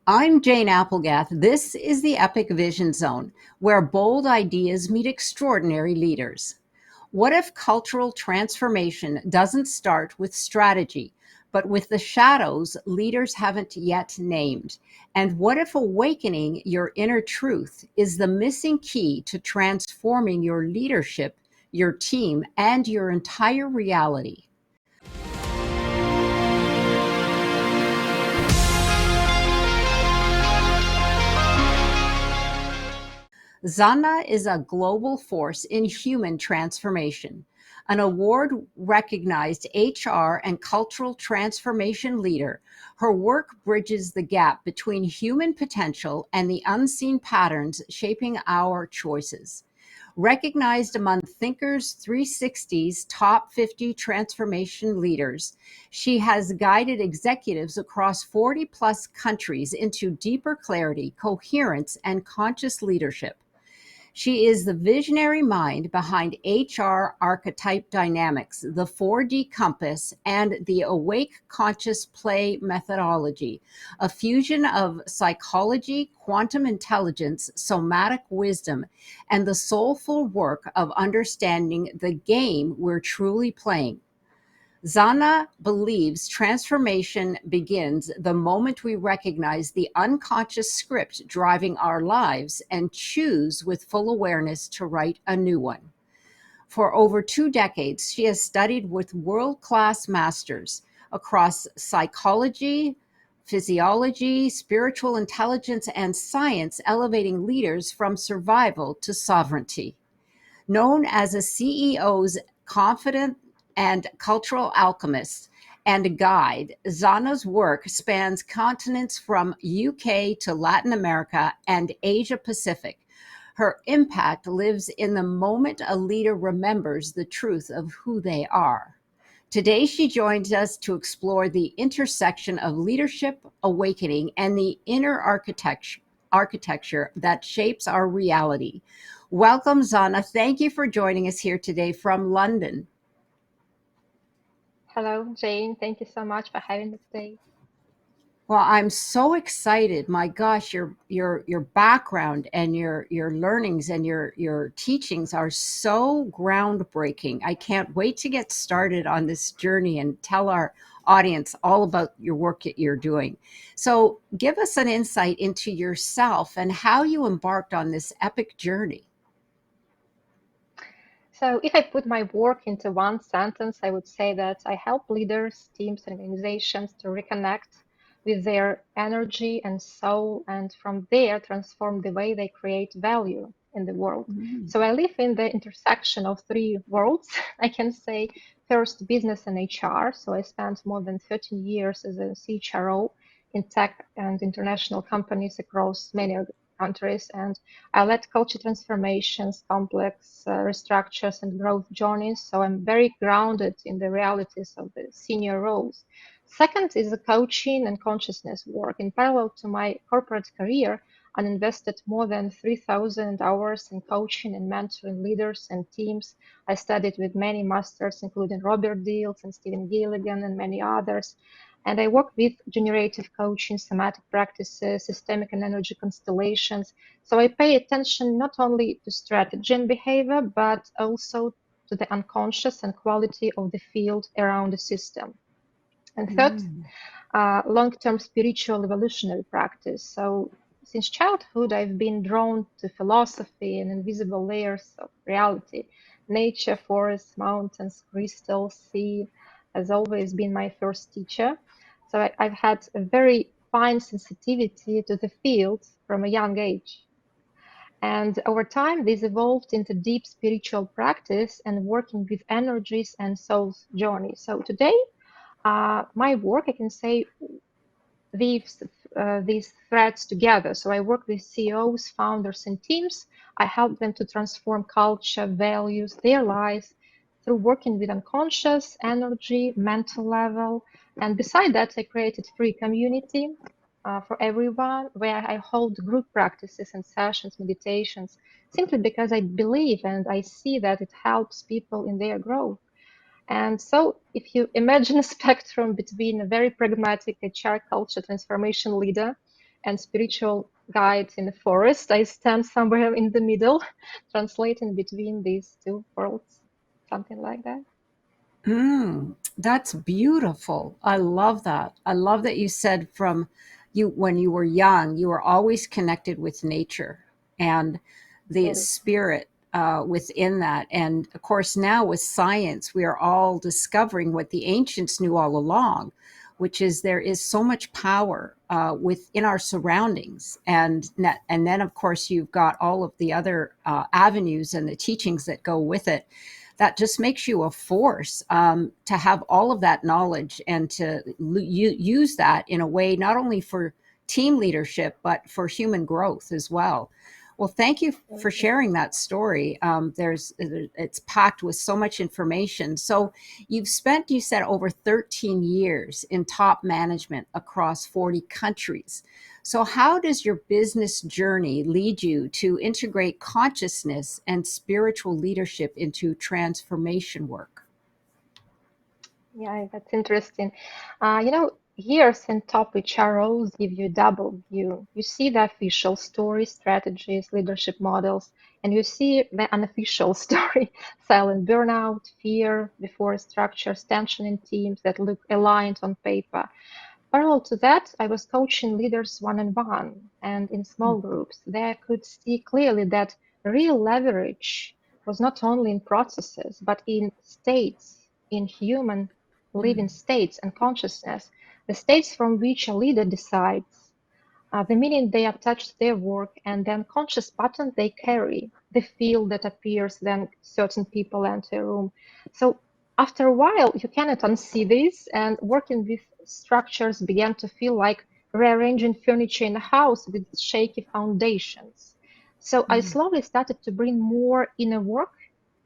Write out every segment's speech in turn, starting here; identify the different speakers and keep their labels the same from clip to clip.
Speaker 1: I'm Jane Applegath. This is the Epic Vision Zone, where bold ideas meet extraordinary leaders. What if cultural transformation doesn't start with strategy, but with the shadows leaders haven't yet named? And what if awakening your inner truth is the missing key to transforming your leadership, your team, and your entire reality? Zhanna is a global force in human transformation, an award recognized HR and cultural transformation leader. Her work bridges the gap between human potential and the unseen patterns shaping our choices. Recognized among Thinkers 360's top 50 transformation leaders, she has guided executives across 40 plus countries into deeper clarity, coherence, and conscious leadership. She is the visionary mind behind HR Archetype Dynamics, the 4D Compass, and the Awake Conscious Play methodology, a fusion of psychology, quantum intelligence, somatic wisdom, and the soulful work of understanding the game we're truly playing. Zana believes transformation begins the moment we recognize the unconscious script driving our lives and choose with full awareness to write a new one. For over 2 decades, she has studied with world class masters across psychology, physiology, spiritual intelligence, and science, elevating leaders from survival to sovereignty. Known as a CEO's confident and cultural alchemist and a guide, Zana's work spans continents from UK to Latin America and Asia Pacific. Her impact lives in the moment a leader remembers the truth of who they are. Today, she joins us to explore the intersection of leadership, awakening, and the inner architecture that shapes our reality. Welcome, Zana. Thank you for joining us here today from London.
Speaker 2: Hello, Jane. Thank you so much for having me today.
Speaker 1: Well, I'm so excited. My gosh, your background and your learnings and your teachings are so groundbreaking. I can't wait to get started on this journey and tell our audience all about your work that you're doing. So, give us an insight into yourself and how you embarked on this epic journey.
Speaker 2: So, if I put my work into one sentence, I would say that I help leaders, teams, and organizations to reconnect with their energy and soul, and from there transform the way they create value in the world.
Speaker 1: Mm.
Speaker 2: So, I live in the intersection of three worlds. I can say first, business and HR. So, I spent more than 13 years as a CHRO in tech and international companies across many countries, and I led culture transformations, complex restructures, and growth journeys. So I'm very grounded in the realities of the senior roles. Second is the coaching and consciousness work. In parallel to my corporate career, I invested more than 3,000 hours in coaching and mentoring leaders and teams. I studied with many masters, including Robert Deals and Stephen Gilligan and many others. And I work with generative coaching, somatic practices, systemic and energy constellations. So I pay attention not only to strategy and behavior, but also to the unconscious and quality of the field around the system. And third,
Speaker 1: Mm.
Speaker 2: long-term spiritual evolutionary practice. So since childhood, I've been drawn to philosophy and invisible layers of reality. Nature, forests, mountains, crystals, sea has always been my first teacher. So I've had a very fine sensitivity to the field from a young age. And over time, this evolved into deep spiritual practice and working with energies and soul's journey. So today, my work, I can say, weaves these threads together. So I work with CEOs, founders, and teams. I help them to transform culture, values, their lives through working with unconscious energy, mental level. And beside that, I created free community for everyone where I hold group practices and sessions, meditations, simply because I believe and I see that it helps people in their growth. And so, if you imagine a spectrum between a very pragmatic HR culture transformation leader and spiritual guides in the forest. I stand somewhere in the middle, translating between these two worlds, something like that.
Speaker 1: That's beautiful. I love that. I love that you said from you when you were young, you were always connected with nature and the
Speaker 2: Absolutely.
Speaker 1: spirit within that. And of course, now with science, we are all discovering what the ancients knew all along, which is there is so much power within our surroundings. And then, of course, you've got all of the other avenues and the teachings that go with it that just makes you a force to have all of that knowledge and to use that in a way not only for team leadership but for human growth as well. Well, thank you for
Speaker 2: Absolutely.
Speaker 1: sharing that story. It's packed with so much information. So you've spent, you said, over 13 years in top management across 40 countries. So, how does your business journey lead you to integrate consciousness and spiritual leadership into transformation work?
Speaker 2: Yeah, that's interesting. Years in top HR roles give you a double view. You see the official story, strategies, leadership models, and you see the unofficial story, silent burnout, fear before structures, tension in teams that look aligned on paper. Parallel to that, I was coaching leaders one-on-one and in small groups. They could see clearly that real leverage was not only in processes, but in states, in human living states and consciousness, the states from which a leader decides the meaning they attach to their work, and then conscious pattern they carry, the feel that appears when certain people enter a room. So after a while, you cannot unsee this, and working with structures began to feel like rearranging furniture in a house with shaky foundations. So I slowly started to bring more inner work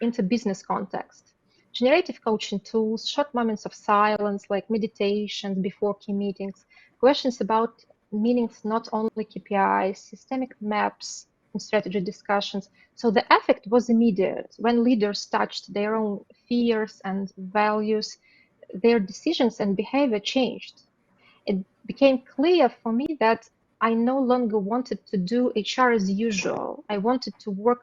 Speaker 2: into business context. Generative coaching tools, short moments of silence like meditation before key meetings, questions about meanings not only KPIs, systemic maps, and strategy discussions. So the effect was immediate. When leaders touched their own fears and values, their decisions and behavior changed. It became clear for me that I no longer wanted to do HR as usual. I wanted to work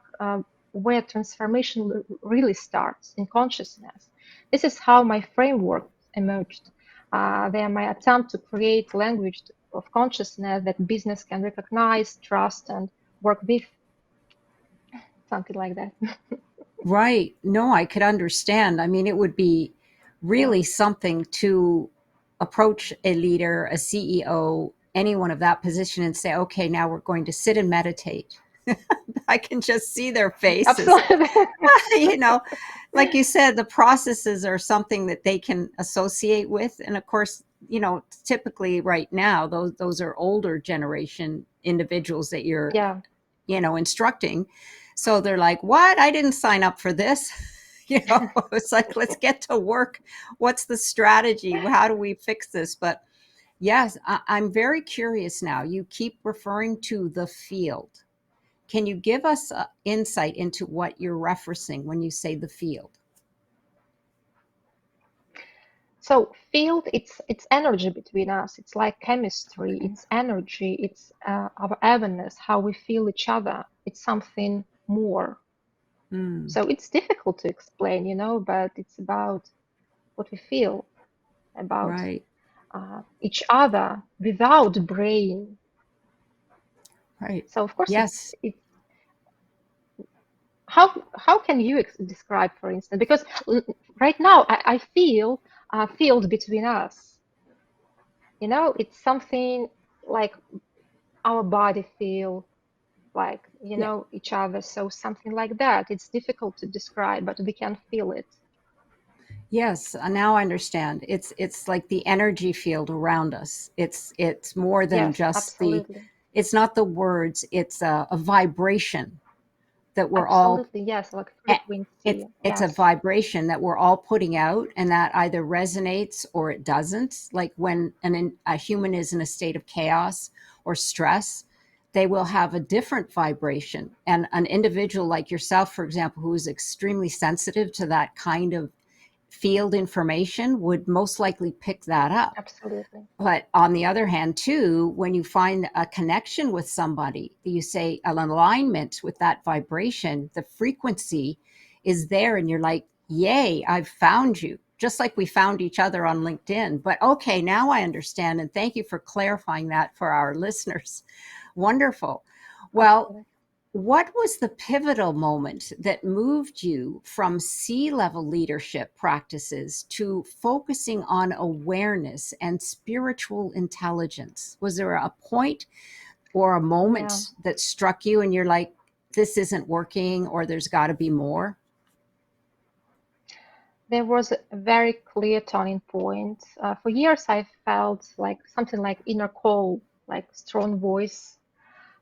Speaker 2: where transformation really starts in consciousness. This is how my framework emerged. They are my attempt to create language of consciousness that business can recognize, trust, and work with, something like that.
Speaker 1: Right. No, I could understand. I mean, it would be
Speaker 2: Yeah.
Speaker 1: really something to approach a leader, a CEO, anyone of that position and say, okay, now we're going to sit and meditate. I can just see their faces.
Speaker 2: Absolutely.
Speaker 1: you know, like you said, the processes are something that they can associate with. And of course, typically right now, those are older generation individuals that you're
Speaker 2: Yeah.
Speaker 1: instructing. So they're like, what? I didn't sign up for this. It's like, let's get to work. What's the strategy? How do we fix this? But yes, I'm very curious now. You keep referring to the field. Can you give us insight into what you're referencing when you say the field?
Speaker 2: So field, it's energy between us. It's like chemistry.
Speaker 1: Okay.
Speaker 2: It's energy. It's our awareness, how we feel each other. It's something more.
Speaker 1: Mm,
Speaker 2: So it's difficult to explain, but it's about what we feel about
Speaker 1: right,
Speaker 2: each other without brain.
Speaker 1: right.
Speaker 2: So of course
Speaker 1: Yes,
Speaker 2: it's how can you describe, for instance, because right now I feel a field between us. It's something like our body feel like
Speaker 1: yeah,
Speaker 2: each other, so something like that. It's difficult to describe, but we can feel it.
Speaker 1: yes. Now I understand. It's like the energy field around us. It's more than
Speaker 2: Yes,
Speaker 1: just the.
Speaker 2: absolutely.
Speaker 1: It's not the words. It's a vibration that we're all.
Speaker 2: Absolutely, yes, like
Speaker 1: eh, It's
Speaker 2: frequency.
Speaker 1: it's a
Speaker 2: Yes.
Speaker 1: vibration that we're all putting out, and that either resonates or it doesn't. Like when a human is in a state of chaos or stress, they will have a different vibration. And an individual like yourself, for example, who is extremely sensitive to that kind of field information would most likely pick that up.
Speaker 2: Absolutely.
Speaker 1: But on the other hand, too, when you find a connection with somebody, you say an alignment with that vibration, the frequency is there, and you're like, yay, I've found you. Just like we found each other on LinkedIn. But okay, now I understand. And thank you for clarifying that for our listeners. Wonderful. Well,
Speaker 2: Absolutely.
Speaker 1: what was the pivotal moment that moved you from C-level leadership practices to focusing on awareness and spiritual intelligence? Was there a point or a
Speaker 2: Yeah.
Speaker 1: moment that struck you and you're like, this isn't working, or there's got to be more?
Speaker 2: There was a very clear turning point. For years, I felt like something like inner call, like strong voice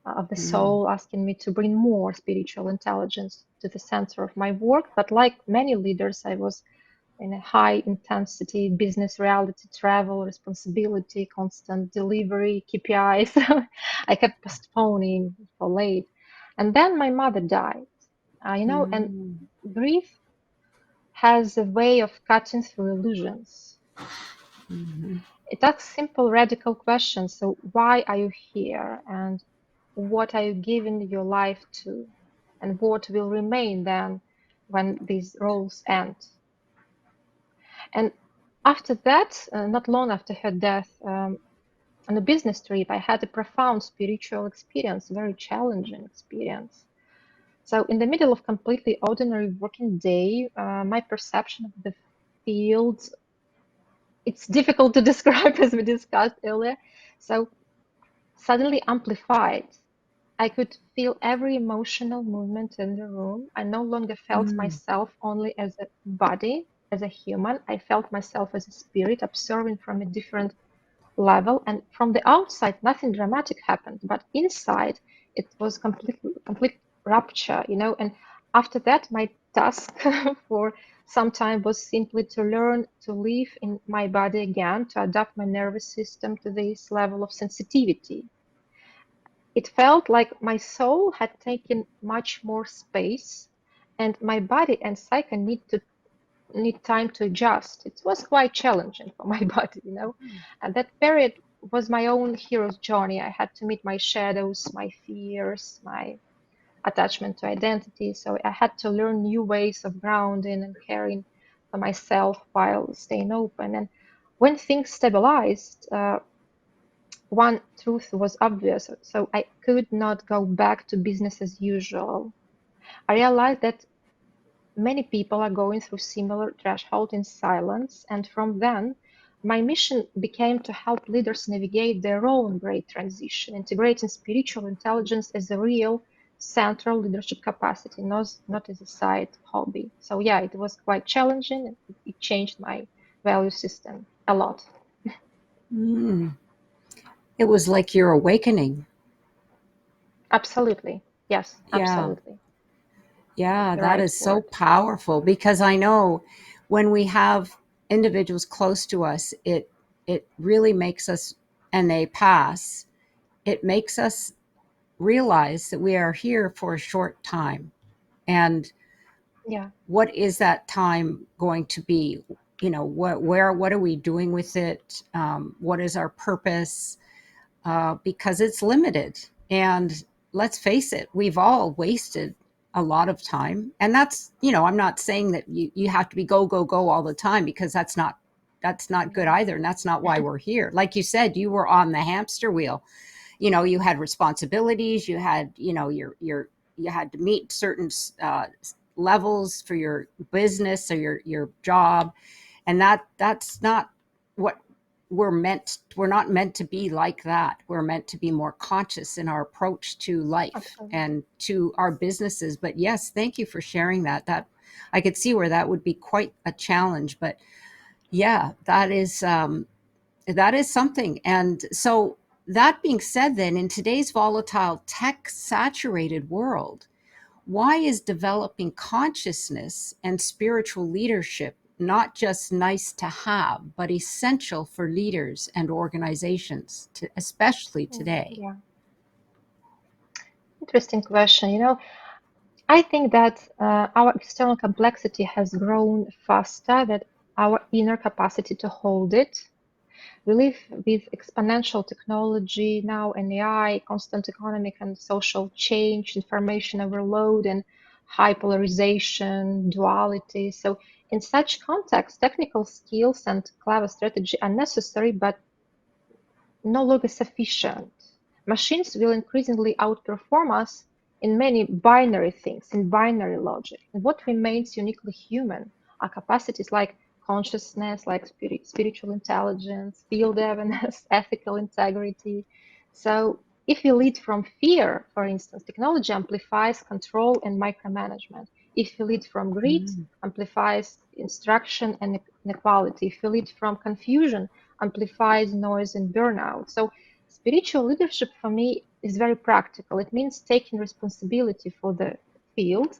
Speaker 2: of the
Speaker 1: Mm,
Speaker 2: soul asking me to bring more spiritual intelligence to the center of my work. But like many leaders, I was in a high intensity business reality, travel, responsibility, constant delivery, KPIs. I kept postponing for late. And then my mother died, and
Speaker 1: mm,
Speaker 2: grief has a way of cutting through illusions.
Speaker 1: mhm,
Speaker 2: It asks simple, radical questions. So, why are you here? And what are you giving your life to? And what will remain then when these roles end? And after that, not long after her death, on a business trip, I had a profound spiritual experience, very challenging experience. So, in the middle of completely ordinary working day, my perception of the field, it's difficult to describe as we discussed earlier. So, suddenly amplified. I could feel every emotional movement in the room. I no longer felt
Speaker 1: mm,
Speaker 2: myself only as a body, as a human. I felt myself as a spirit, observing from a different level. And from the outside, nothing dramatic happened, but inside, it was complete rupture, And after that, my task for some time was simply to learn to live in my body again, to adapt my nervous system to this level of sensitivity. It felt like my soul had taken much more space, and my body and psyche need time to adjust. It was quite challenging for my body. And that period was my own hero's journey. I had to meet my shadows, my fears, my attachment to identity. So I had to learn new ways of grounding and caring for myself while staying open. And when things stabilized, one truth was obvious. So I could not go back to business as usual. I realized that many people are going through similar threshold in silence, and from then, my mission became to help leaders navigate their own great transition, integrating spiritual intelligence as a real central leadership capacity, not as a side hobby. So yeah, it was quite challenging. It changed my value system a lot.
Speaker 1: mm. It was like your awakening.
Speaker 2: Absolutely. Yes,
Speaker 1: Yeah.
Speaker 2: absolutely.
Speaker 1: Yeah,
Speaker 2: The
Speaker 1: that
Speaker 2: right
Speaker 1: is so
Speaker 2: word.
Speaker 1: powerful because I know when we have individuals close to us, it really makes us, and they pass, it makes us realize that we are here for a short time. And
Speaker 2: Yeah,
Speaker 1: what is that time going to be? What are we doing with it? What is our purpose? Because it's limited. And let's face it, we've all wasted a lot of time. And that's, I'm not saying that you have to be go, go, go all the time, because that's not good
Speaker 2: yeah,
Speaker 1: either. And that's not why we're here. Like you said, you were on the hamster wheel. You had responsibilities, you had, you had to meet certain levels for your business or your job, and that's not what we're not meant to be like that. We're meant to be more conscious in our approach to life
Speaker 2: absolutely.
Speaker 1: and to our businesses. But yes, thank you for sharing that I could see where that would be quite a challenge. But yeah, that is something. And so, that being said, then, in today's volatile, tech saturated world, why is developing consciousness and spiritual leadership not just nice to have, but essential for leaders and organizations, especially today?
Speaker 2: Yeah, interesting question. I think that our external complexity has grown faster our inner capacity to hold it. We live with exponential technology now and AI, constant economic and social change, information overload, and high polarization, duality. So, in such context, technical skills and clever strategy are necessary, but no longer sufficient. Machines will increasingly outperform us in many binary things, in binary logic. And what remains uniquely human are capacities like consciousness, like spiritual intelligence, field awareness, ethical integrity. So, if we lead from fear, for instance, technology amplifies control and micromanagement. If we lead from greed,
Speaker 1: Mm.
Speaker 2: amplifies instruction and inequality. If we lead from confusion, amplifies noise and burnout. So spiritual leadership for me is very practical. It means taking responsibility for the field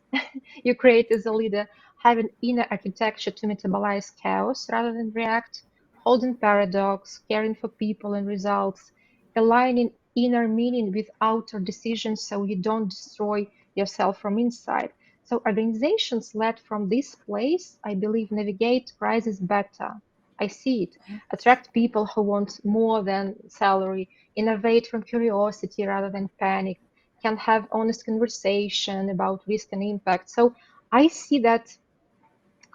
Speaker 2: you create as a leader, having inner architecture to metabolize chaos rather than react, holding paradox, caring for people and results, aligning inner meaning with outer decisions so you don't destroy yourself from inside. So organizations led from this place, I believe, navigate crisis better. I see it. Attract people who want more than salary, innovate from curiosity rather than panic, can have honest conversation about risk and impact. So I see that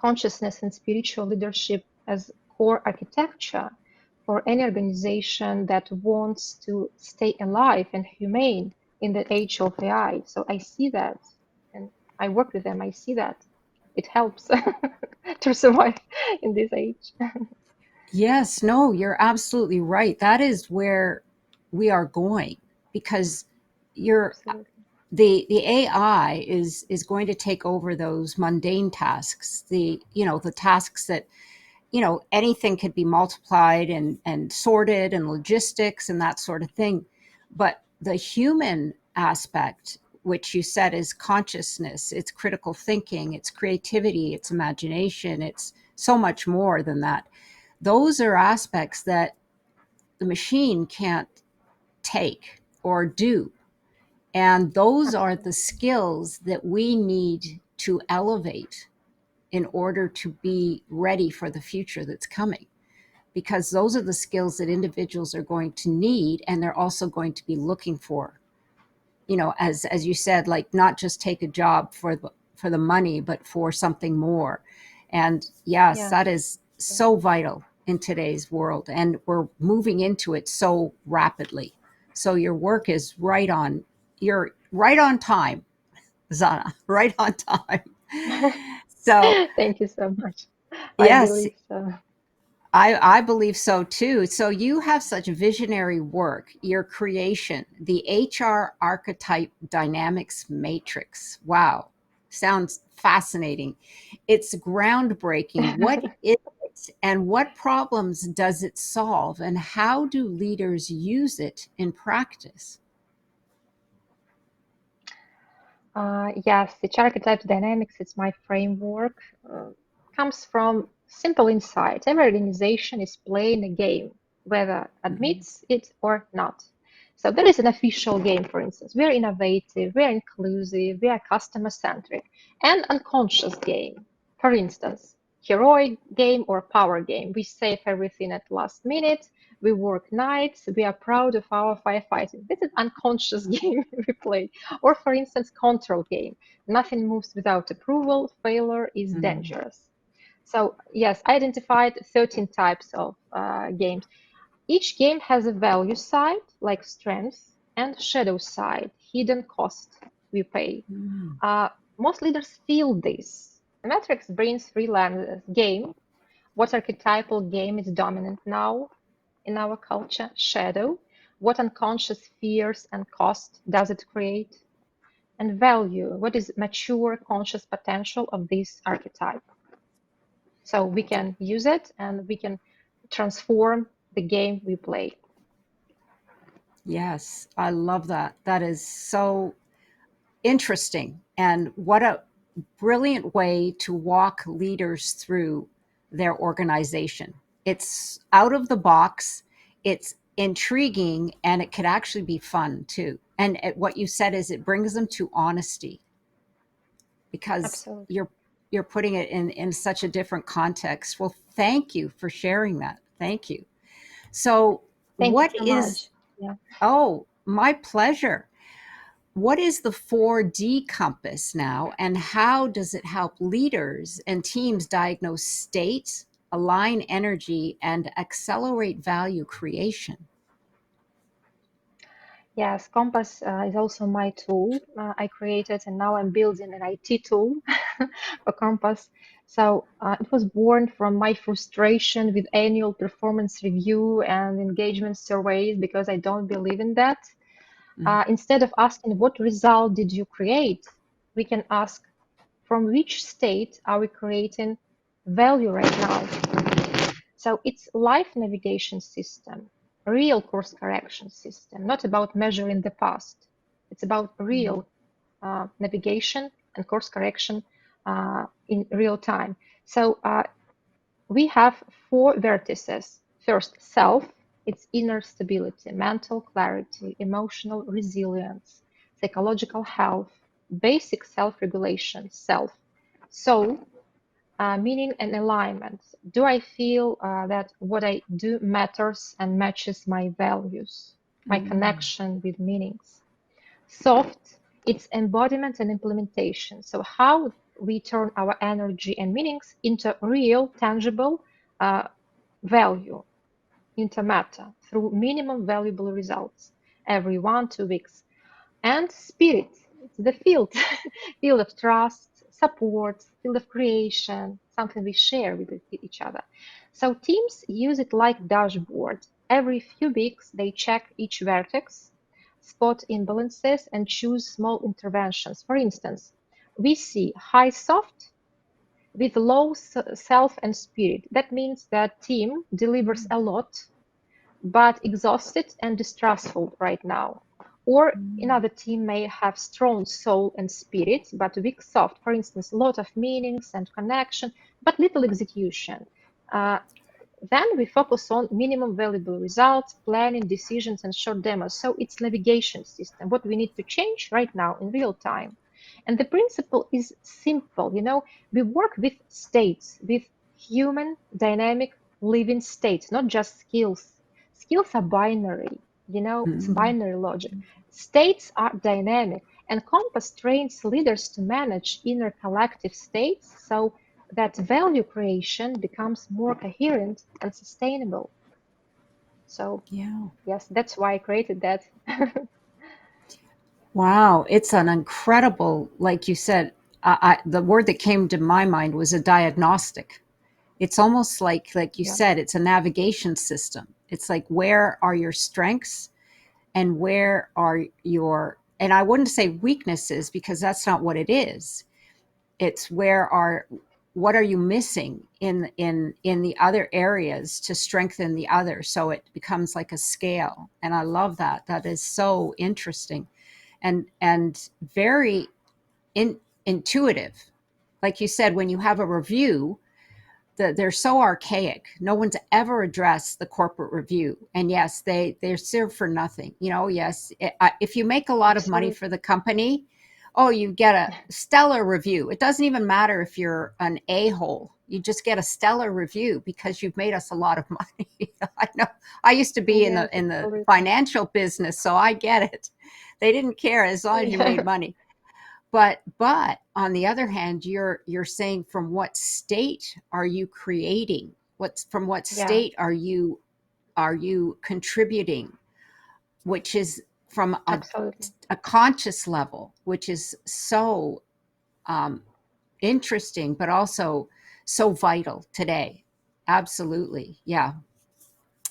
Speaker 2: consciousness and spiritual leadership as core architecture for any organization that wants to stay alive and humane in the age of AI. So I see that and I work with them. I see that it helps to survive in this age.
Speaker 1: Yes, no, you're absolutely right. That is where we are going because you're
Speaker 2: Absolutely.
Speaker 1: the AI is going to take over those mundane tasks, the tasks that anything could be multiplied and sorted and logistics and that sort of thing. But the human aspect, which you said is consciousness, it's critical thinking, it's creativity, it's imagination, it's so much more than that. Those are aspects that the machine can't take or do. And those are the
Speaker 2: Absolutely.
Speaker 1: skills that we need to elevate in order to be ready for the future that's coming. Because those are the skills that individuals are going to need and they're also going to be looking for. As you said, like not just take a job for the money, but for something more. And yes,
Speaker 2: Yes.
Speaker 1: that is
Speaker 2: Yes.
Speaker 1: so vital in today's world, and we're moving into it so rapidly. So your work is right on. You're right on time, Zhanna. Right on time. So
Speaker 2: Thank you so much. I
Speaker 1: yes,
Speaker 2: believe so.
Speaker 1: I believe so too. So you have such visionary work, your creation, the HR Archetype Dynamics Matrix. Wow. Sounds fascinating. It's groundbreaking. What is it and what problems does it solve and how do leaders use it in practice?
Speaker 2: Yes, the archetype dynamics is my framework. Comes from simple insight. Every organization is playing a game, whether
Speaker 1: Mhm.
Speaker 2: admits it or not. So there is an official game, for instance. We are innovative, we are inclusive, we are customer centric, and unconscious game. For instance, heroic game or power game. We save everything at last minute. We work nights. We are proud of our firefighting. This is unconscious game we play. Or, for instance, control game. Nothing moves without approval. Failure is
Speaker 1: Mm.
Speaker 2: dangerous. So, yes, I identified 13 types of games. Each game has a value side, like strength, and shadow side, hidden cost we pay.
Speaker 1: Mm.
Speaker 2: Uh, Most leaders feel this. The Matrix brings three lenses: game, what archetypal game is dominant now in our culture? Shadow, what unconscious fears and cost does it create? And value, what is mature conscious potential of this archetype? So we can use it and we can transform the game we play.
Speaker 1: Yes, I love that. That is so interesting. And what a brilliant way to walk leaders through their organization. It's out of the box, it's intriguing, and it could actually be fun too. And what you said is it brings them to honesty because
Speaker 2: Absolutely.
Speaker 1: you're putting it in such a different context. Well, Thank you for sharing that. Thank you. So,
Speaker 2: Thank you
Speaker 1: what
Speaker 2: so
Speaker 1: is,
Speaker 2: much. Yeah.
Speaker 1: oh, my pleasure. What is the 4D compass now, and how does it help leaders and teams diagnose state, align energy, and accelerate value creation?
Speaker 2: Yes, Compass is also my tool I created, and now I'm building an IT tool for Compass. So it was born from my frustration with annual performance review and engagement surveys because I don't believe in that.
Speaker 1: Mm,
Speaker 2: Instead of asking what result did you create, we can ask from which state are we creating value right now? So it's life navigation system, real course correction system, not about measuring the past. It's about
Speaker 1: mm,
Speaker 2: real navigation and course correction in real time. So we have four vertices. First, self, it's inner stability, mental clarity, emotional resilience, psychological health, basic self-regulation, self. Soul, meaning and alignment. Do I feel that what I do matters and matches my values, my
Speaker 1: mm,
Speaker 2: connection with meanings? Soft, it's embodiment and implementation. So, how we turn our energy and meanings into real, tangible uh, value, into matter through minimum valuable results every 1, 2 weeks. And spirit, it's the field, field of trust, support, field of creation, something we share with each other. So teams use it like dashboard. Every few weeks, they check each vertex, spot imbalances, and choose small interventions. For instance, we see high soft with low self and spirit. That means that team delivers a lot but exhausted and distrustful right now. Or
Speaker 1: mm.
Speaker 2: another team may have strong soul and spirit, but weak soft. For instance, a lot of meanings and connection, but little execution. Uh, then we focus on minimum valuable results, planning, decisions, and short demos. So it's navigation system, what we need to change right now in real time. And the principle is simple. We work with states, with human dynamic living states, not just skills. Skills are binary, it's
Speaker 1: Mm.
Speaker 2: binary logic. States are dynamic, and Compass trains leaders to manage inner collective states so that value creation becomes more coherent and sustainable. So,
Speaker 1: Yeah.
Speaker 2: yes, that's why I created that.
Speaker 1: Wow. It's an incredible, like you said, the word that came to my mind was a diagnostic. It's almost like you
Speaker 2: Yeah,
Speaker 1: said, it's a navigation system. It's like, where are your strengths and where are your, and I wouldn't say weaknesses because that's not what it is. It's what are you missing in the other areas to strengthen the other, so it becomes like a scale. And I love that. That is so interesting and very intuitive. Like you said, when you have a review, they're so archaic. No one's ever addressed the corporate review, and yes, they're served for nothing. Yes, if you make a lot of money for
Speaker 2: absolutely.
Speaker 1: the company, oh, you get a stellar review. It doesn't even matter if you're an a-hole. You just get a stellar review because you've made us a lot of money. I know. I used to be in the
Speaker 2: Yes,
Speaker 1: in the
Speaker 2: absolutely.
Speaker 1: financial business, so I get it. They didn't care as long as you
Speaker 2: Yeah,
Speaker 1: made money. But on the other hand, you're saying, from what state are you creating? What's From what
Speaker 2: yeah,
Speaker 1: state are you contributing? Which is from
Speaker 2: absolutely.
Speaker 1: a conscious level, which is so um, interesting, but also so vital today. Absolutely, yeah.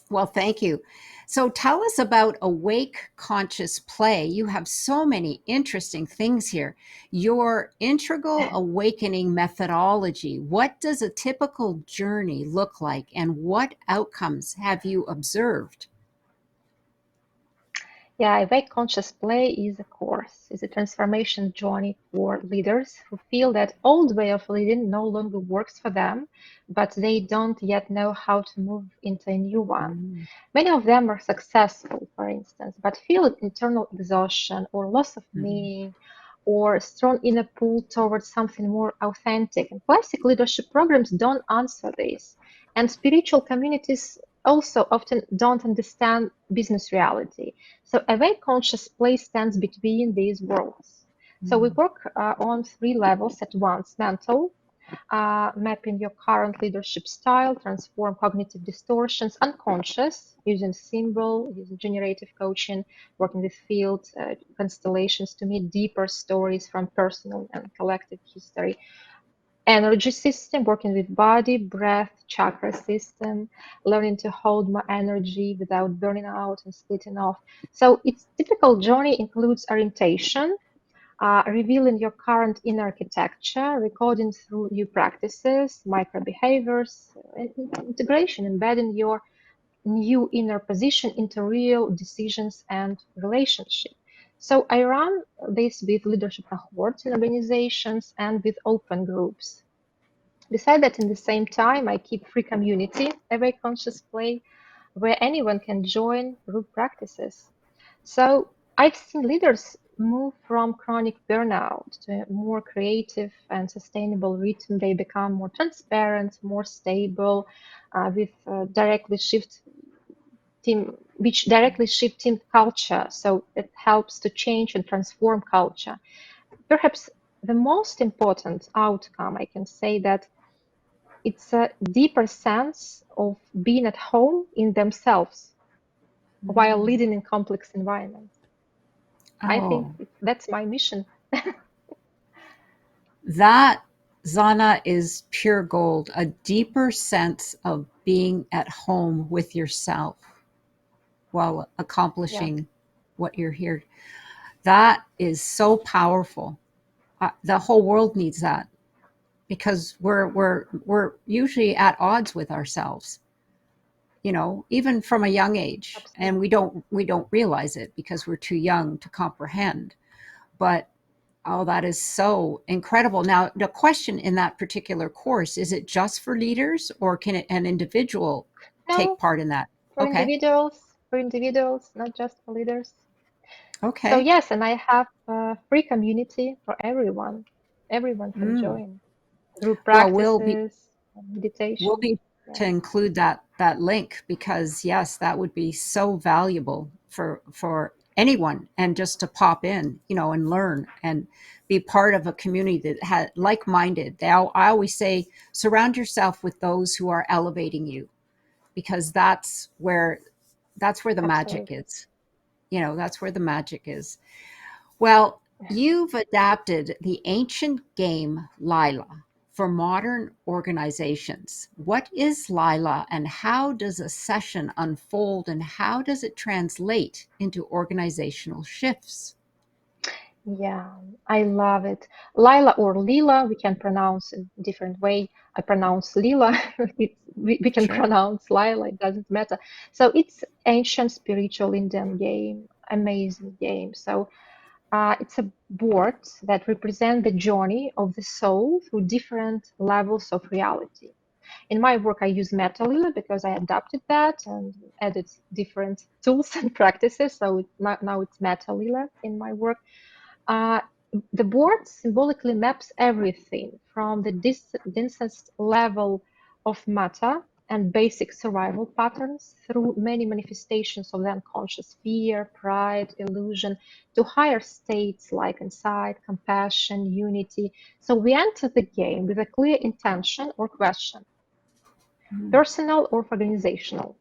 Speaker 1: Well, thank you. So tell us about awake conscious play. You have so many interesting things here. Your integral awakening methodology. What does a typical journey look like, and what outcomes have you observed?
Speaker 2: Yeah, Awake Conscious Play is a course, is a transformation journey for leaders who feel that old way of leading no longer works for them, but they don't yet know how to move into a new one.
Speaker 1: Mm,
Speaker 2: Many of them are successful, for instance, but feel internal exhaustion or loss of
Speaker 1: mm,
Speaker 2: meaning or strong inner pull towards something more authentic. And classic leadership programs don't answer this. And spiritual communities also often don't understand business reality. So awake conscious play stands between these worlds. So we work on three levels at once: mental, mapping your current leadership style, transform cognitive distortions; unconscious, using symbol, using generative coaching, working with field constellations to meet deeper stories from personal and collective history; energy system, working with body, breath, chakra system, learning to hold more energy without burning out and splitting off. So its typical journey includes orientation, revealing your current inner architecture, recording through new practices, micro behaviors, and integration, embedding your new inner position into real decisions and relationships. So I run this with leadership cohorts in organizations and with open groups. Beside that, in the same time, I keep free community, Awake Conscious Play, where anyone can join group practices. So I've seen leaders move from chronic burnout to a more creative and sustainable rhythm. They become more transparent, more stable, with directly shift team, which directly shift team culture. So it helps to change and transform culture. Perhaps the most important outcome, I can say that it's a deeper sense of being at home in themselves while leading in complex environments. I think
Speaker 1: Oh,
Speaker 2: that's my mission.
Speaker 1: that, Zhanna, is pure gold. A deeper sense of being at home with yourself while
Speaker 2: Yeah,
Speaker 1: accomplishing what you're here. That is so powerful. The whole world needs that because we're usually at odds with ourselves, even from a young age, and
Speaker 2: absolutely.
Speaker 1: we don't realize it because we're too young to comprehend. But oh, that is so incredible. Now, the question in that particular course, is it just for leaders or can an individual take
Speaker 2: No,
Speaker 1: part in that? Okay.
Speaker 2: for individuals, not just for leaders. So
Speaker 1: Okay.
Speaker 2: yes, and I have a free community for everyone. Everyone can
Speaker 1: Mm.
Speaker 2: join group
Speaker 1: Well, we'll be
Speaker 2: practices,
Speaker 1: we'll
Speaker 2: meditation.
Speaker 1: be to
Speaker 2: Yeah,
Speaker 1: include that link because yes, that would be so valuable for anyone and just to pop in, and learn and be part of a community that had like-minded. I always say surround yourself with those who are elevating you because that's where the magic
Speaker 2: absolutely.
Speaker 1: is. That's where the magic is. Well, you've adapted the ancient game Lila for modern organizations. What is Lila and how does a session unfold and how does it translate into organizational shifts?
Speaker 2: Yeah, I love it. Lila or Lila, we can pronounce in different way. I pronounce Lila. We can
Speaker 1: Sure.
Speaker 2: pronounce Lila. It doesn't matter. So it's ancient spiritual Indian game, amazing game. So it's a board that represents the journey of the soul through different levels of reality. In my work, I use Meta Lila because I adapted that and added different tools and practices. So now it's Meta Lila in my work. uh, the board symbolically maps everything from the densest level of matter and basic survival patterns through many manifestations of the unconscious: fear, pride, illusion, to higher states like insight, compassion, unity. So we enter the game with a clear intention or question, personal or organizational.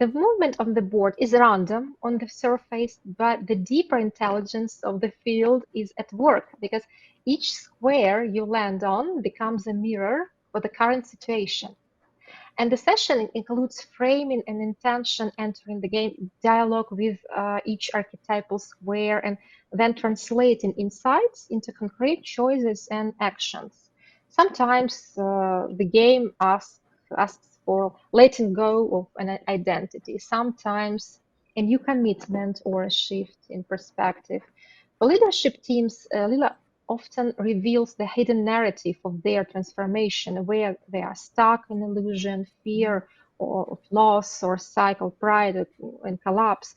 Speaker 2: The movement of the board is random on the surface, but the deeper intelligence of the field is at work because each square you land on becomes a mirror for the current situation. And the session includes framing and intention, entering the game, dialogue with each archetypal square, and then translating insights into concrete choices and actions. Sometimes the game asks for letting go of an identity, sometimes a new commitment or a shift in perspective. For leadership teams, Lila often reveals the hidden narrative of their transformation, where they are stuck in illusion, fear, or of loss, or cycle, pride, and collapse.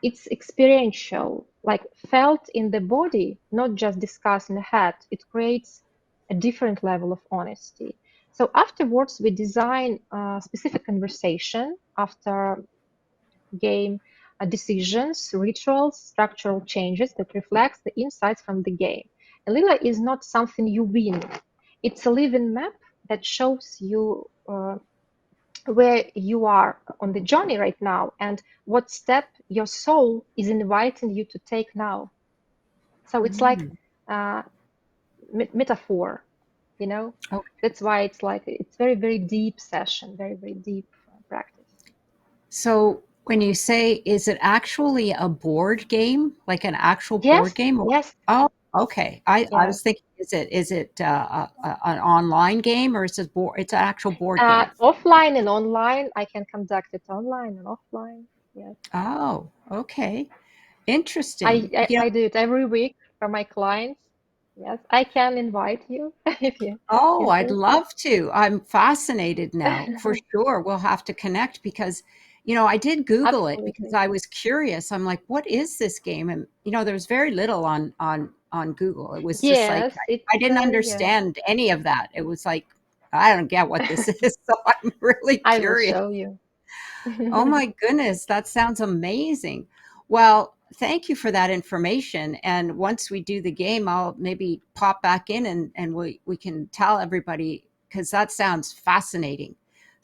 Speaker 2: It's experiential. like felt in the body, not just discussed in the head. It creates a different level of honesty. So afterwards, we design a specific conversation after game decisions, rituals, structural changes that reflects the insights from the game. A Lila is not something you win. It's a living map that shows you where you are on the journey right now and what step your soul is inviting you to take now. So it's like
Speaker 1: Mm.
Speaker 2: uh, metaphor, you know.
Speaker 1: Okay.
Speaker 2: That's why it's like it's very very deep session, very very deep practice.
Speaker 1: So when you say, is it actually a board game, like an actual board
Speaker 2: Yes,
Speaker 1: game?
Speaker 2: yes,
Speaker 1: Oh, okay. I
Speaker 2: yes.
Speaker 1: was thinking, is it an online game or is it board? It's an actual board game.
Speaker 2: Offline and online, I can conduct it online and offline. Yes,
Speaker 1: Oh, okay. Interesting.
Speaker 2: I do it every week for my clients. Yes, I can invite you if you're
Speaker 1: Oh, I'd
Speaker 2: interested.
Speaker 1: love to. I'm fascinated now. For sure. We'll have to connect because, I did Google it because
Speaker 2: Absolutely.
Speaker 1: I was curious. I'm like, what is this game? And there was very little on Google. It was just like
Speaker 2: Yes, it's
Speaker 1: I didn't
Speaker 2: yeah.
Speaker 1: understand any of that. It was like I don't get what this is. So I'm really
Speaker 2: I will
Speaker 1: curious.
Speaker 2: show you.
Speaker 1: Oh my goodness, that sounds amazing. Well, thank you for that information. And once we do the game, I'll maybe pop back in and we can tell everybody because that sounds fascinating.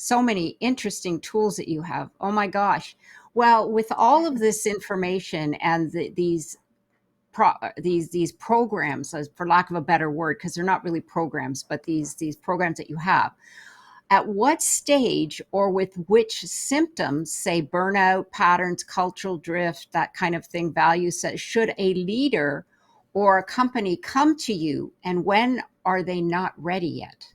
Speaker 1: So many interesting tools that you have. Oh my gosh. Well, with all of this information and these programs, for lack of a better word, because they're not really programs, but these programs that you have, at what stage or with which symptoms, say burnout patterns, cultural drift, that kind of thing, values, should a leader or a company come to you, and when are they not ready yet?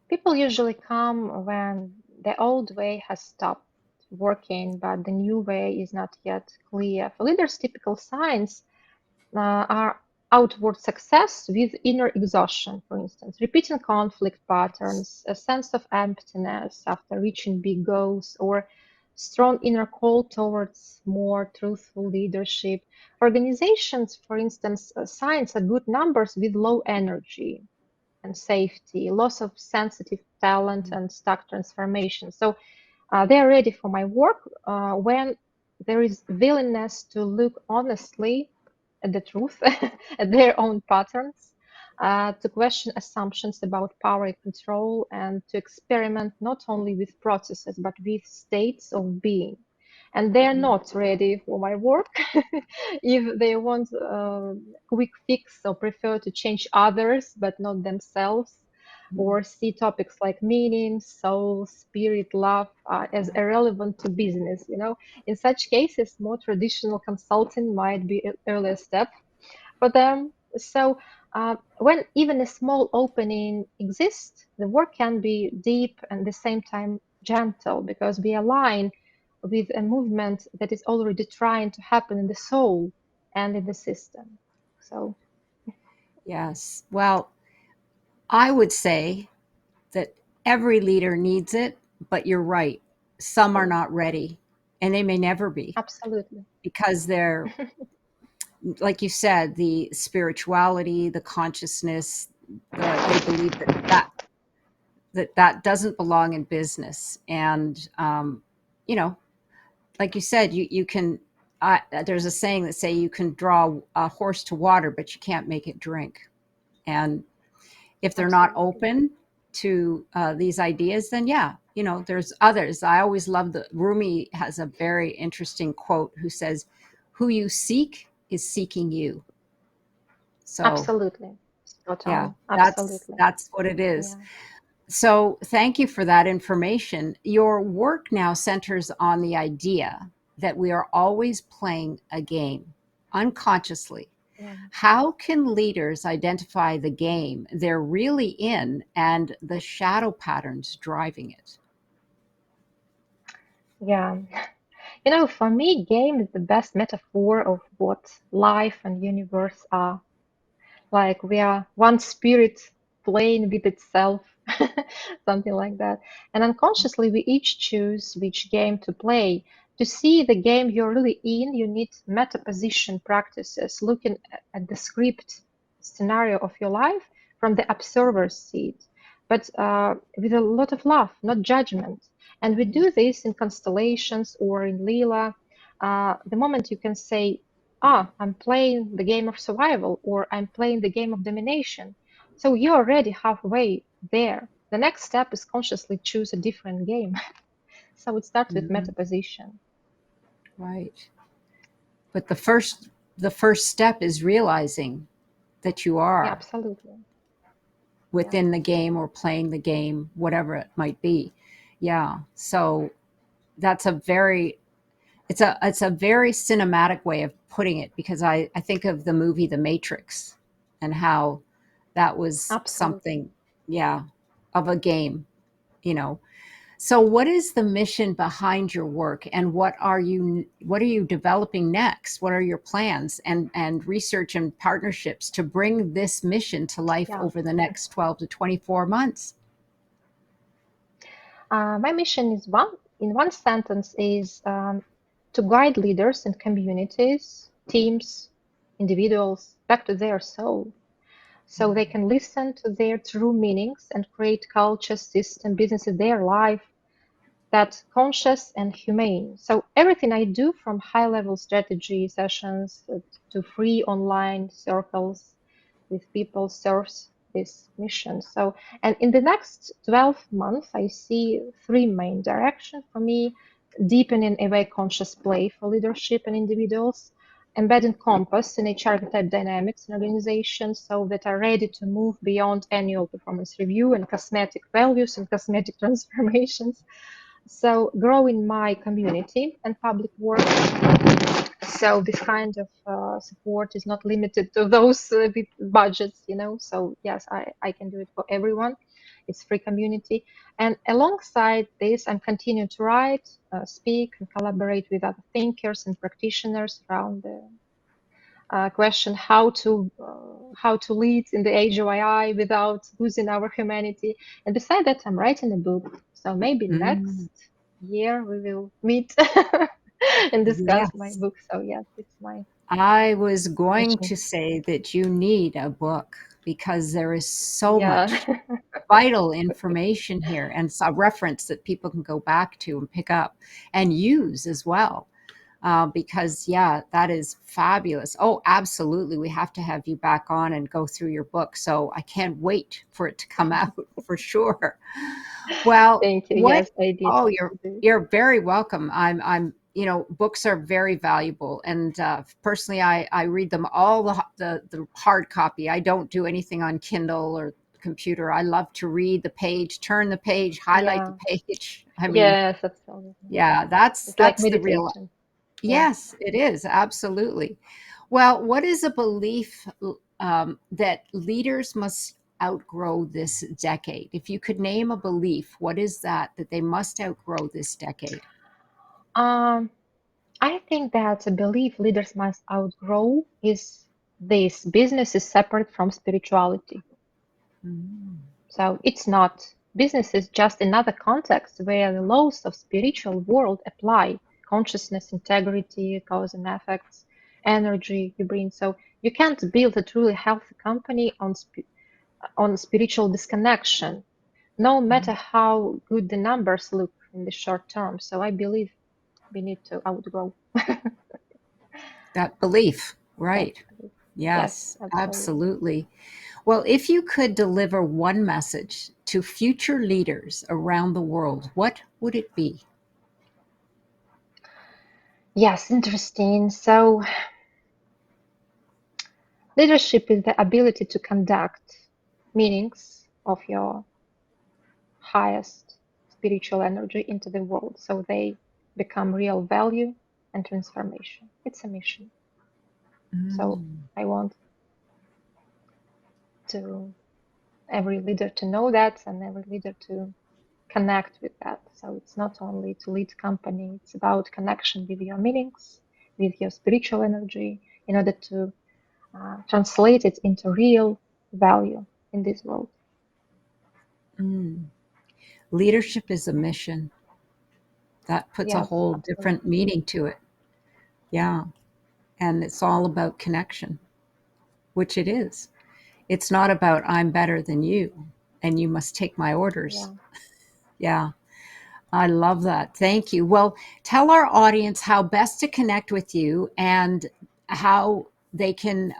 Speaker 2: People usually come when the old way has stopped working, but the new way is not yet clear. For leaders, typical signs are outward success with inner exhaustion, for instance, repeating conflict patterns, a sense of emptiness after reaching big goals, or strong inner call towards more truthful leadership. Organizations, for instance, signs are good numbers with low energy and safety, loss of sensitive talent, and stuck transformation. So they are ready for my work when there is willingness to look honestly at the truth, at their own patterns, to question assumptions about power and control, and to experiment not only with processes but with states of being. And they're not ready for my work if they want a quick fix or prefer to change others but not themselves, or see topics like meaning, soul, spirit, love as irrelevant to business. In such cases, more traditional consulting might be an earlier step for them. So, when even a small opening exists, the work can be deep and at the same time gentle because we align with a movement that is already trying to happen in the soul and in the system. So,
Speaker 1: Yes. Well, I would say that every leader needs it, but you're right. Some are
Speaker 2: yeah,
Speaker 1: not ready, and they may never be
Speaker 2: absolutely.
Speaker 1: because they're, like you said, the spirituality, the consciousness, they believe that doesn't belong in business. And you know, like you said, you can. There's a saying that say you can draw a horse to water, but you can't make it drink. And if they're not
Speaker 2: Absolutely.
Speaker 1: open to these ideas, then yeah, there's others. I always love the Rumi has a very interesting quote who says, "Who you seek is seeking you." So
Speaker 2: Absolutely. Spot
Speaker 1: yeah,
Speaker 2: on.
Speaker 1: that's
Speaker 2: Absolutely.
Speaker 1: that's what it is.
Speaker 2: Yeah.
Speaker 1: So thank you for that information. Your work now centers on the idea that we are always playing a game unconsciously.
Speaker 2: Yeah.
Speaker 1: How can leaders identify the game they're really in and the shadow patterns driving it?
Speaker 2: Yeah. For me, game is the best metaphor of what life and universe are. Like we are one spirit playing with itself, something like that. And unconsciously, we each choose which game to play. to see the game you're really in, you need meta position practices, looking at the script scenario of your life from the observer's seat, but with a lot of love, not judgment. And we do this in constellations or in Leela. The moment you can say, I'm playing the game of survival, or I'm playing the game of domination. So you're already halfway there. The next step is consciously choose a different game. So it starts with
Speaker 1: Mhm.
Speaker 2: meta position.
Speaker 1: Right. But the first step is realizing that you
Speaker 2: Yeah,
Speaker 1: are
Speaker 2: absolutely. Yeah,
Speaker 1: within the game or playing the game, whatever it might be. Yeah. So that's a very it's a very cinematic way of putting it, because I think of the movie The Matrix and how that was
Speaker 2: absolutely.
Speaker 1: something, yeah, of a game, you know. So what is the mission behind your work, and what are you developing next? What are your plans and research and partnerships to bring this mission to life
Speaker 2: Yeah.
Speaker 1: over the next 12 to 24 months?
Speaker 2: My mission is in one sentence, is to guide leaders and communities, teams, individuals back to their soul, so they can listen to their true meanings and create culture, system, business in their life that's conscious and humane. So everything I do, from high level strategy sessions to free online circles with people, serves this mission. So, and in the next 12 months, I see three main directions for me: deepening awake conscious play for leadership and individuals, embedding compass in HR Archetype Dynamics in organizations so that are ready to move beyond annual performance review and cosmetic values and cosmetic transformations. So growing my community and public work. So this kind of support is not limited to those with budgets, So yes, I can do it for everyone. It's free community. And alongside this, I'm continuing to write, speak, and collaborate with other thinkers and practitioners around the question how to lead in the age of AI without losing our humanity. And beside that, I'm writing a book. So maybe
Speaker 1: Mm,
Speaker 2: next year we will meet and discuss my
Speaker 1: yes.
Speaker 2: book. So yes, it's my
Speaker 1: I was going
Speaker 2: mission.
Speaker 1: to say that you need a book because there is so
Speaker 2: Yeah.
Speaker 1: much vital information here, and a reference that people can go back to and pick up and use as well. Because, yeah, that is fabulous. Oh, absolutely. We have to have you back on and go through your book. So I can't wait for it to come out for sure. Well,
Speaker 2: Thank you.
Speaker 1: what?
Speaker 2: Yes, I did
Speaker 1: Oh,
Speaker 2: also
Speaker 1: you're
Speaker 2: do.
Speaker 1: you're very welcome. Books are very valuable, and personally, I read them all, the hard copy. I don't do anything on Kindle or computer. I love to read the page, turn the page, highlight the
Speaker 2: Yeah.
Speaker 1: page. I mean,
Speaker 2: Yes, absolutely.
Speaker 1: yeah, that's
Speaker 2: It's like
Speaker 1: that's the real.
Speaker 2: meditation. Yeah.
Speaker 1: Yes, it is absolutely. Well, what is a belief that leaders must outgrow this decade? If you could name a belief, what is that they must outgrow this decade?
Speaker 2: Um, I think that a belief leaders must outgrow is this: business is separate from spirituality.
Speaker 1: Mm.
Speaker 2: So it's not. Business is just another context where the laws of spiritual world apply: consciousness, integrity, cause and effects, energy you bring. So you can't build a truly healthy company on spiritual disconnection, no matter how good the numbers look in the short term. So I believe we need to outgrow
Speaker 1: That belief,
Speaker 2: that
Speaker 1: right?
Speaker 2: belief. Yes,
Speaker 1: Yes,
Speaker 2: absolutely.
Speaker 1: absolutely. Well, if you could deliver one message to future leaders around the world, what would it be?
Speaker 2: Yes, interesting. So leadership is the ability to conduct meetings of your highest spiritual energy into the world so they become real value and transformation. It's a mission. So
Speaker 1: Mm.
Speaker 2: I want to every leader to know that, and every leader to connect with that. So it's not only to lead company, it's about connection with your meanings, with your spiritual energy, in order to translate it into real value in this world.
Speaker 1: Mm. Leadership is a mission. That puts a
Speaker 2: Yes,
Speaker 1: whole different
Speaker 2: absolutely.
Speaker 1: meaning to it. Yeah. And it's all about connection, which it is. It's not about I'm better than you and you must take my orders.
Speaker 2: Yeah.
Speaker 1: Yeah. I love that. Thank you. Well, tell our audience how best to connect with you and how they can,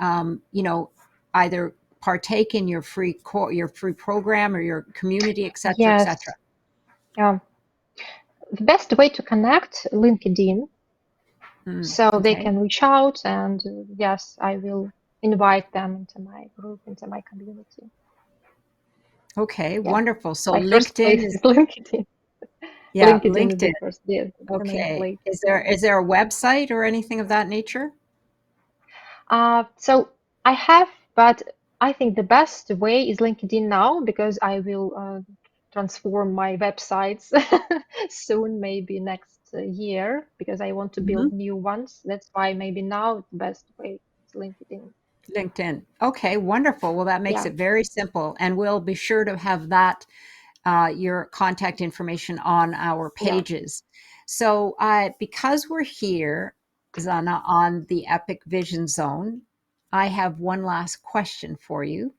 Speaker 1: either partake in your your free program or your community, et cetera, et cetera.
Speaker 2: Yes. Yeah. The best way to connect, LinkedIn, so they
Speaker 1: Okay.
Speaker 2: can reach out, and yes, I will invite them into my group, into my community.
Speaker 1: Okay.
Speaker 2: Yeah.
Speaker 1: Wonderful. So
Speaker 2: My first place
Speaker 1: LinkedIn
Speaker 2: is
Speaker 1: is,
Speaker 2: LinkedIn.
Speaker 1: yeah,
Speaker 2: LinkedIn is
Speaker 1: LinkedIn.
Speaker 2: the main
Speaker 1: Okay.
Speaker 2: place.
Speaker 1: Is there
Speaker 2: Yeah.
Speaker 1: is there a website or anything of that nature?
Speaker 2: So I have, but I think the best way is LinkedIn now because I will transform my websites soon, maybe next year, because I want to
Speaker 1: Hmm.
Speaker 2: build new ones. That's why maybe now the best way is LinkedIn.
Speaker 1: LinkedIn. Okay, wonderful. Well, that makes
Speaker 2: Yeah,
Speaker 1: it very simple. And we'll be sure to have that, your contact information on our
Speaker 2: yeah.
Speaker 1: pages. So, because we're here, Zhanna, on the Epic Vision Zone, I have one last question for you.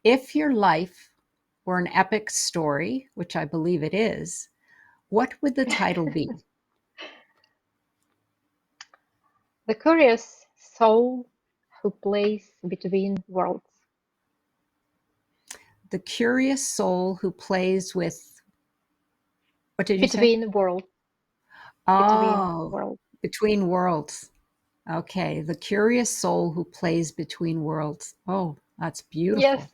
Speaker 1: If your life were an epic story, which I believe it is, what would the title be?
Speaker 2: The curious soul who plays between worlds.
Speaker 1: The curious soul who plays with, what did you say?
Speaker 2: Between worlds. Between
Speaker 1: Oh,
Speaker 2: worlds.
Speaker 1: between worlds. Okay, the curious soul who plays between worlds. Oh, that's
Speaker 2: Yes,
Speaker 1: beautiful.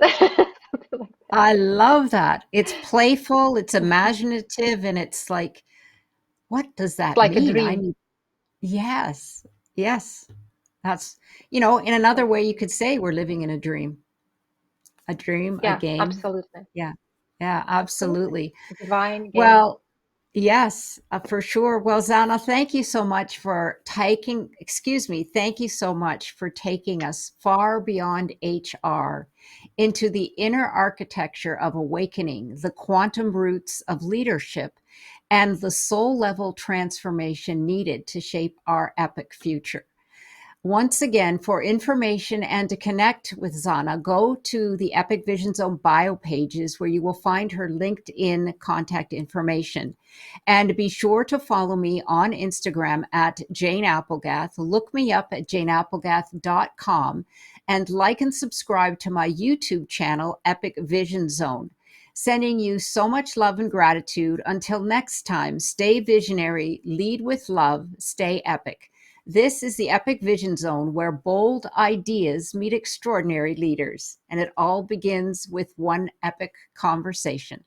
Speaker 2: something like that.
Speaker 1: I love that. It's playful, it's imaginative, and it's like, what does
Speaker 2: It's
Speaker 1: that
Speaker 2: like a
Speaker 1: mean?
Speaker 2: dream.
Speaker 1: Yes, yes. That's, in another
Speaker 2: Like
Speaker 1: way,
Speaker 2: a
Speaker 1: you
Speaker 2: dream.
Speaker 1: could say we're living in a dream, a
Speaker 2: Yeah,
Speaker 1: game.
Speaker 2: absolutely.
Speaker 1: Yeah, yeah,
Speaker 2: Absolutely.
Speaker 1: absolutely.
Speaker 2: Divine game.
Speaker 1: Well, yes, for sure. Well, Zana, thank you so much for thank you so much for taking us far beyond HR into the inner architecture of awakening, the quantum roots of leadership, and the soul level transformation needed to shape our epic future. Once again, for information and to connect with Zana, go to the Epic Vision Zone bio pages where you will find her LinkedIn contact information. And be sure to follow me on Instagram at Jane Applegath. Look me up at janeapplegath.com and like and subscribe to my YouTube channel, Epic Vision Zone. Sending you so much love and gratitude. Until next time, stay visionary, lead with love, stay epic. This is the Epic Vision Zone where bold ideas meet extraordinary leaders, and it all begins with one epic conversation.